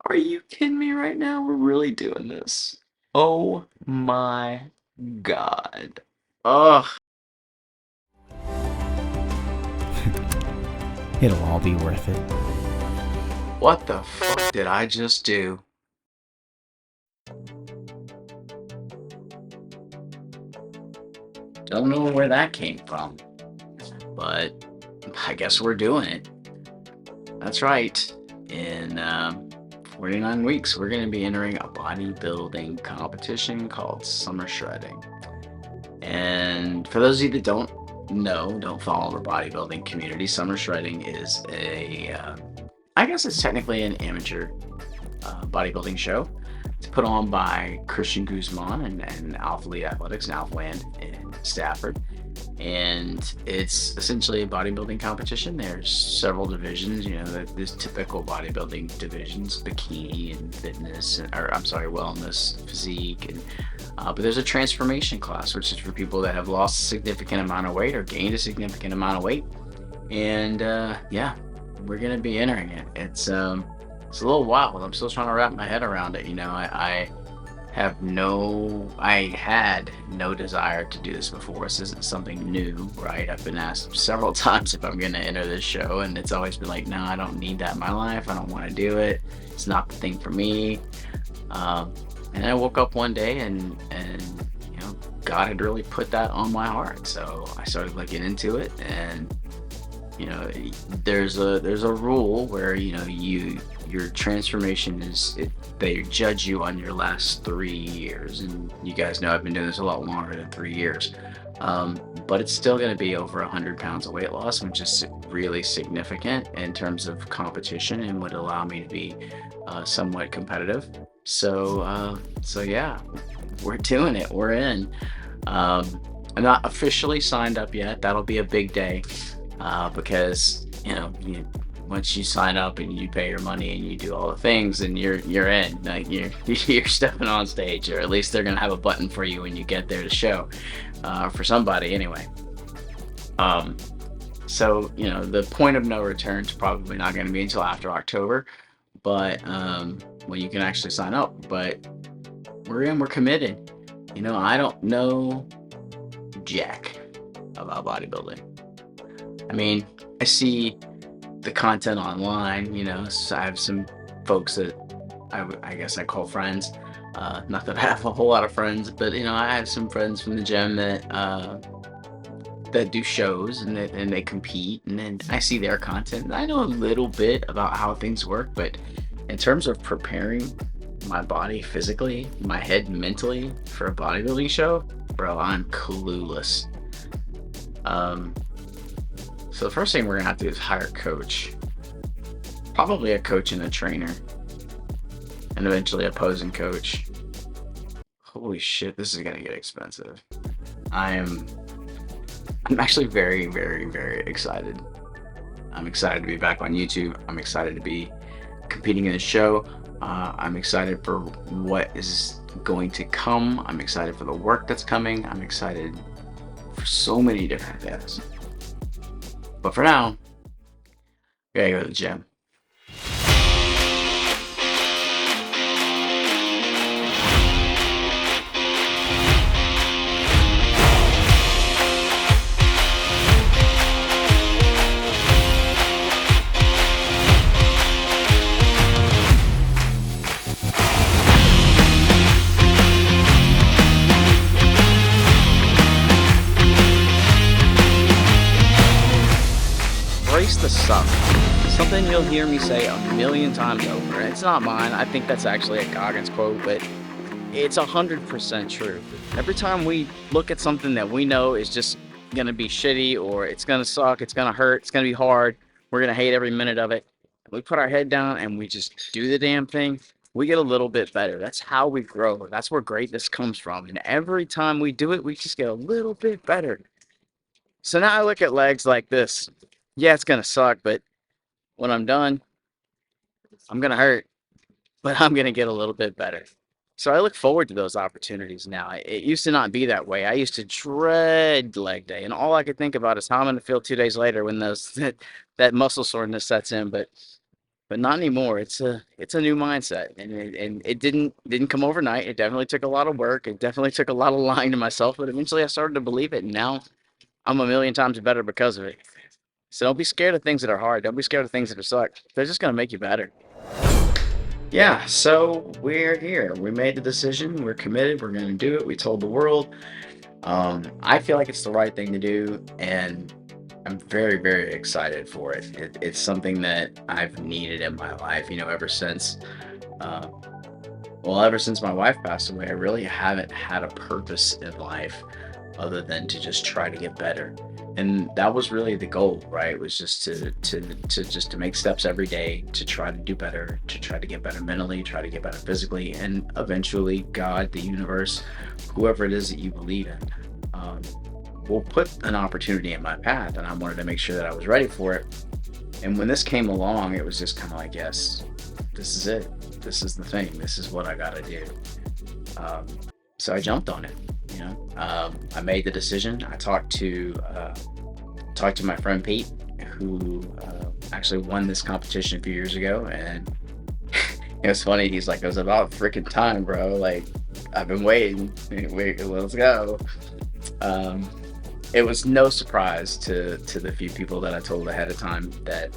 Are you kidding me right now? We're really doing this. Oh my God. Ugh. It'll all be worth it. What the fuck did I just do? Don't know where that came from, but I guess we're doing it. That's right. In 49 weeks, we're going to be entering a bodybuilding competition called Summer Shredding. And for those of you that don't follow the bodybuilding community, Summer Shredding is I guess it's technically an amateur bodybuilding show. It's put on by Christian Guzman and Alphaland Athletics and Alphaland in Stafford. And it's essentially a bodybuilding competition. There's several divisions, there's typical bodybuilding divisions, bikini and fitness, wellness, physique, and but there's a transformation class, which is for people that have lost a significant amount of weight or gained a significant amount of weight. And yeah, we're gonna be entering it. It's a little wild. I'm still trying to wrap my head around it. I had no desire to do this before. This isn't something new, right? I've been asked several times if I'm going to enter this show, and it's always been like, no, I don't need that in my life. I don't want to do it. It's not the thing for me. And I woke up one day and God had really put that on my heart. So I started looking into it, and there's a rule where your transformation they judge you on your last 3 years, and you guys know I've been doing this a lot longer than 3 years, but it's still going to be over 100 pounds of weight loss, which is really significant in terms of competition and would allow me to be somewhat competitive. So yeah, we're doing it. We're in. I'm not officially signed up yet. That'll be a big day. Because once you sign up and you pay your money and you do all the things, and you're in, like you're stepping on stage, or at least they're gonna have a button for you when you get there to show, for somebody anyway. So the point of no return is probably not going to be until after October, but when you can actually sign up. But we're committed. I don't know jack about bodybuilding. I mean, I see the content online, so I have some folks that I guess I call friends. Not that I have a whole lot of friends, but I have some friends from the gym that do shows, and they compete, and then I see their content, and I know a little bit about how things work, but in terms of preparing my body physically, my head mentally for a bodybuilding show, bro, I'm clueless. So the first thing we're gonna have to do is hire a coach, probably a coach and a trainer, and eventually a posing coach. Holy shit, this is gonna get expensive. I'm actually very, very, very excited. I'm excited to be back on YouTube. I'm excited to be competing in the show. I'm excited for what is going to come. I'm excited for the work that's coming. I'm excited for so many different things. But for now, we gotta go to the gym. Embrace the suck. Something you'll hear me say a million times over. It's not mine. I think that's actually a Goggins quote, but it's 100% true. Every time we look at something that we know is just gonna be shitty, or it's gonna suck, it's gonna hurt, it's gonna be hard, we're gonna hate every minute of it, we put our head down and we just do the damn thing, we get a little bit better. That's how we grow. That's where greatness comes from. And every time we do it, we just get a little bit better. So now I look at legs like this. Yeah, it's gonna suck, but when I'm done, I'm gonna hurt, but I'm gonna get a little bit better. So I look forward to those opportunities now. It used to not be that way. I used to dread leg day, and all I could think about is how I'm going to feel 2 days later when those that muscle soreness sets in. But not anymore. It's a new mindset, and it didn't come overnight. It definitely took a lot of work. It definitely took a lot of lying to myself, but eventually I started to believe it, and now I'm a million times better because of it. So don't be scared of things that are hard. Don't be scared of things that are suck. They're just gonna make you better. Yeah, so we're here. We made the decision. We're committed. We're gonna do it. We told the world. I feel like it's the right thing to do, and I'm very, very excited for it. It's something that I've needed in my life, ever since, uh, ever since my wife passed away. I really haven't had a purpose in life other than to just try to get better. And that was really the goal, right? Was just to make steps every day to try to do better, to try to get better mentally, try to get better physically, and eventually God, the universe, whoever it is that you believe in, um, will put an opportunity in my path, and I wanted to make sure that I was ready for it. And when this came along, it was just kind of like, yes, this is it. This is the thing. This is what I got to do. Um, so I jumped on it. I made the decision. I talked to my friend Pete, who actually won this competition a few years ago, and it was funny. He's like, "It was about freaking time, bro. Like, I've been waiting. Wait, let's go." Um, it was no surprise to the few people that I told ahead of time that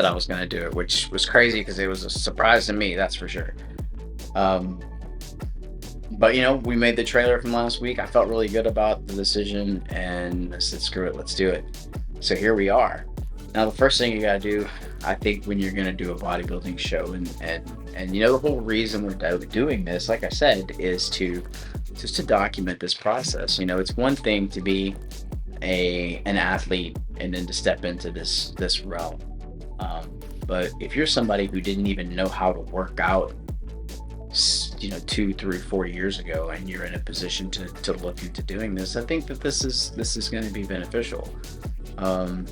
I was going to do it, which was crazy because it was a surprise to me, that's for sure. Um, but we made the trailer from last week. I felt really good about the decision, and I said, "Screw it, let's do it." So here we are. Now, the first thing you got to do, I think, when you're going to do a bodybuilding show, and the whole reason we're doing this, like I said, is to just to document this process. It's one thing to be an athlete and then to step into this realm. But if you're somebody who didn't even know how to work out, 2, 3, 4 years ago, and you're in a position to look into doing this, I think that this is going to be beneficial. Um,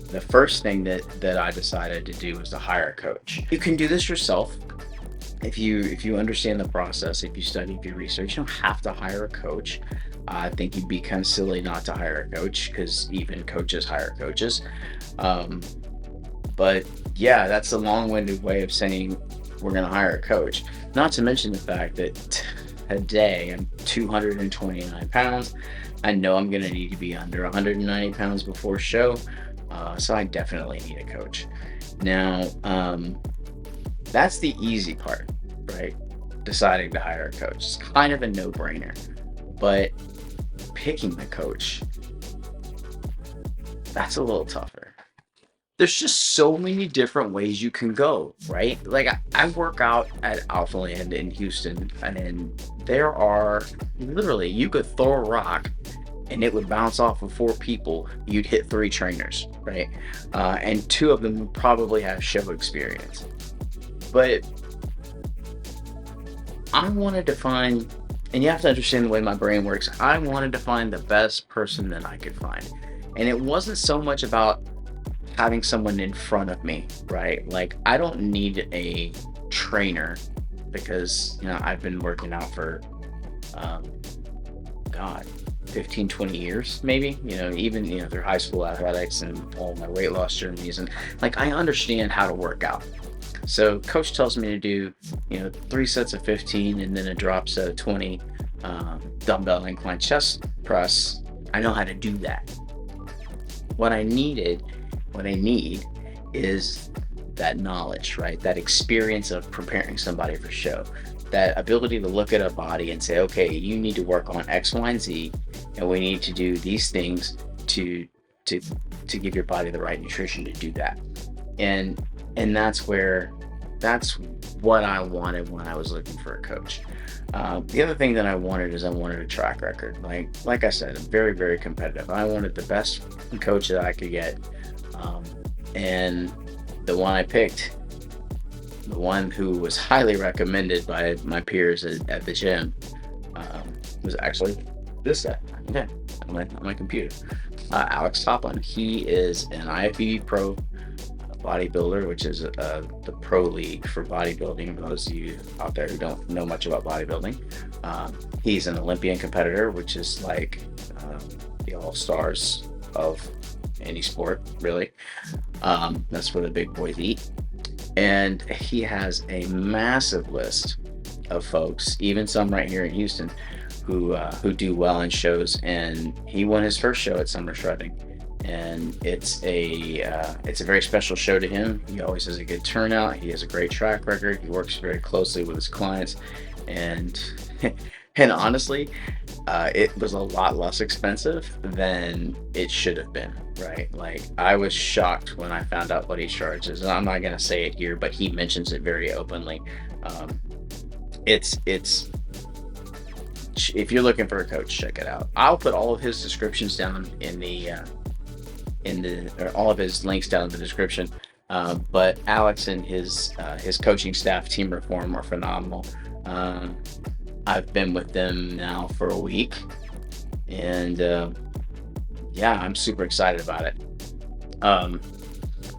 the first thing that I decided to do was to hire a coach. You can do this yourself if you understand the process, if you study, if you research. You don't have to hire a coach. I think you'd be kind of silly not to hire a coach, because even coaches hire coaches. Um, but yeah, that's a long-winded way of saying we're going to hire a coach. Not to mention the fact that today I'm 229 pounds. I know I'm going to need to be under 190 pounds before show. So I definitely need a coach. Now, that's the easy part, right? Deciding to hire a coach. It's kind of a no-brainer. But picking the coach, that's a little tougher. There's just so many different ways you can go, right? Like, I work out at Alphaland in Houston, and there are literally, you could throw a rock and it would bounce off of 4 people. You'd hit 3 trainers, right? And 2 of them would probably have show experience. But I wanted to find, and you have to understand the way my brain works, I wanted to find the best person that I could find. And it wasn't so much about having someone in front of me, right? Like, I don't need a trainer, because I've been working out for God, 15, 20 years maybe, even through high school athletics and all my weight loss journeys, and like, I understand how to work out. So coach tells me to do 3 sets of 15 and then a drop set of 20 dumbbell incline chest press. I know how to do that. What I need is that knowledge, right? That experience of preparing somebody for show, that ability to look at a body and say, okay, you need to work on X, Y, and Z, and we need to do these things to give your body the right nutrition to do that. And that's what I wanted when I was looking for a coach. The other thing that I wanted is I wanted a track record. Like I said, I'm very, very competitive. I wanted the best coach that I could get. And the one I picked, the one who was highly recommended by my peers at the gym, was actually this guy. Okay, on my computer. Alex Toplin. He is an IFBB pro, bodybuilder, which is the pro league for bodybuilding. For those of you out there who don't know much about bodybuilding, he's an Olympian competitor, which is like um, the all stars of any sport, really. That's where the big boys eat. And he has a massive list of folks, even some right here in Houston, who do well in shows. And he won his first show at Summer Shredding, and it's a very special show to him. He always has a good turnout. He has a great track record. He works very closely with his clients, and and honestly, it was a lot less expensive than it should have been, right? Like, I was shocked when I found out what he charges. And I'm not gonna say it here, but he mentions it very openly. Um, it's if you're looking for a coach, check it out. I'll put all of his descriptions down or all of his links down in the description. But Alex and his coaching staff, Team Reform, are phenomenal. Um, I've been with them now for a week, and yeah, I'm super excited about it. Um,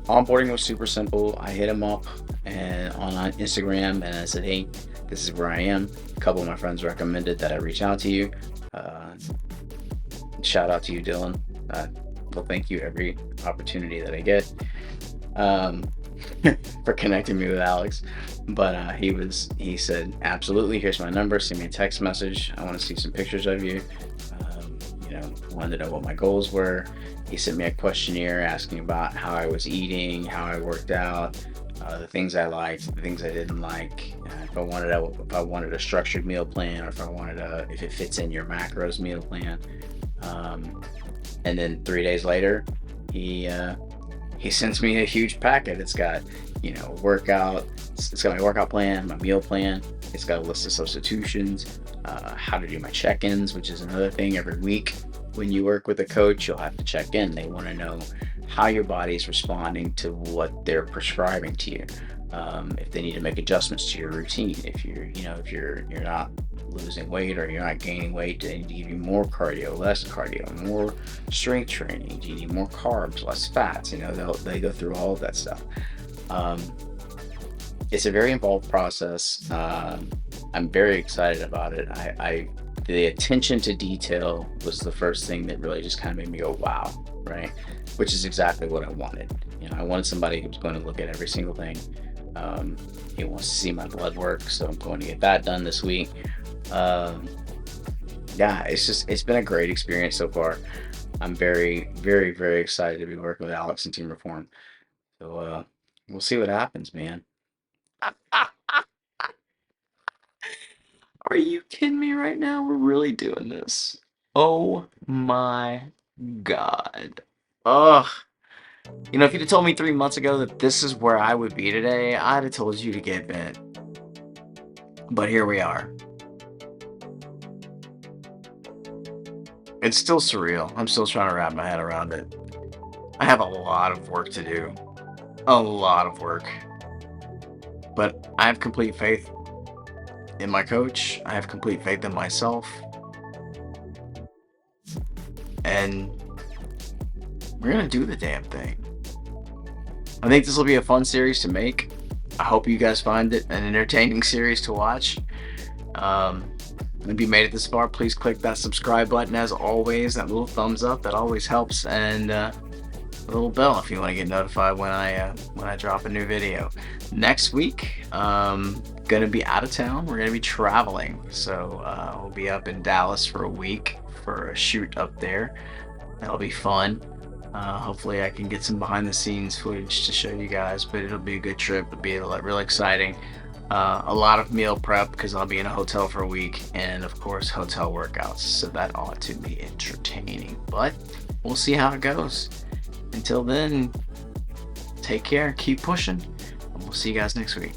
Onboarding was super simple. I hit him up and on Instagram, and I said, "Hey, this is where I am." A couple of my friends recommended that I reach out to you. Uh, Shout out to you, Dylan. Uh, well, thank you every opportunity that I get um, for connecting me with Alex. But he said, absolutely, here's my number, send me a text message. I want to see some pictures of you. Wanted to know what my goals were. He sent me a questionnaire asking about how I was eating, how I worked out, the things I liked, the things I didn't like, if I wanted a structured meal plan, or if it fits in your macros meal plan. And then 3 days later, he sends me a huge packet. It's got, workout. It's got my workout plan, my meal plan. It's got a list of substitutions, how to do my check-ins, which is another thing. Every week when you work with a coach, you'll have to check in. They want to know how your body's responding to what they're prescribing to you. If they need to make adjustments to your routine, if you're not losing weight or you're not gaining weight, do they need to give you more cardio, less cardio, more strength training? Do you need more carbs, less fats? They go through all of that stuff. It's a very involved process. I'm very excited about it. The attention to detail was the first thing that really just kind of made me go, wow, right? Which is exactly what I wanted. I wanted somebody who was going to look at every single thing. He wants to see my blood work, so I'm going to get that done this week. Yeah, it's been a great experience so far. I'm very, very, very excited to be working with Alex and Team Reform. So we'll see what happens, man. Are you kidding me right now? We're really doing this. Oh my God. Ugh. If you'd have told me 3 months ago that this is where I would be today, I'd have told you to get bent. But here we are. It's still surreal. I'm still trying to wrap my head around it. I have a lot of work to do. A lot of work. But I have complete faith in my coach. I have complete faith in myself. And we're going to do the damn thing. I think this will be a fun series to make. I hope you guys find it an entertaining series to watch. If you made it this far, please click that subscribe button as always, that little thumbs up, that always helps, and a little bell if you want to get notified when I drop a new video. Next week, gonna be out of town. We're gonna be traveling, so we'll be up in Dallas for a week for a shoot up there. That'll be fun. Hopefully I can get some behind the scenes footage to show you guys, but it'll be a good trip. It'll be really exciting. A lot of meal prep because I'll be in a hotel for a week, and of course hotel workouts, so that ought to be entertaining, but we'll see how it goes. Until then, take care, keep pushing, and we'll see you guys next week.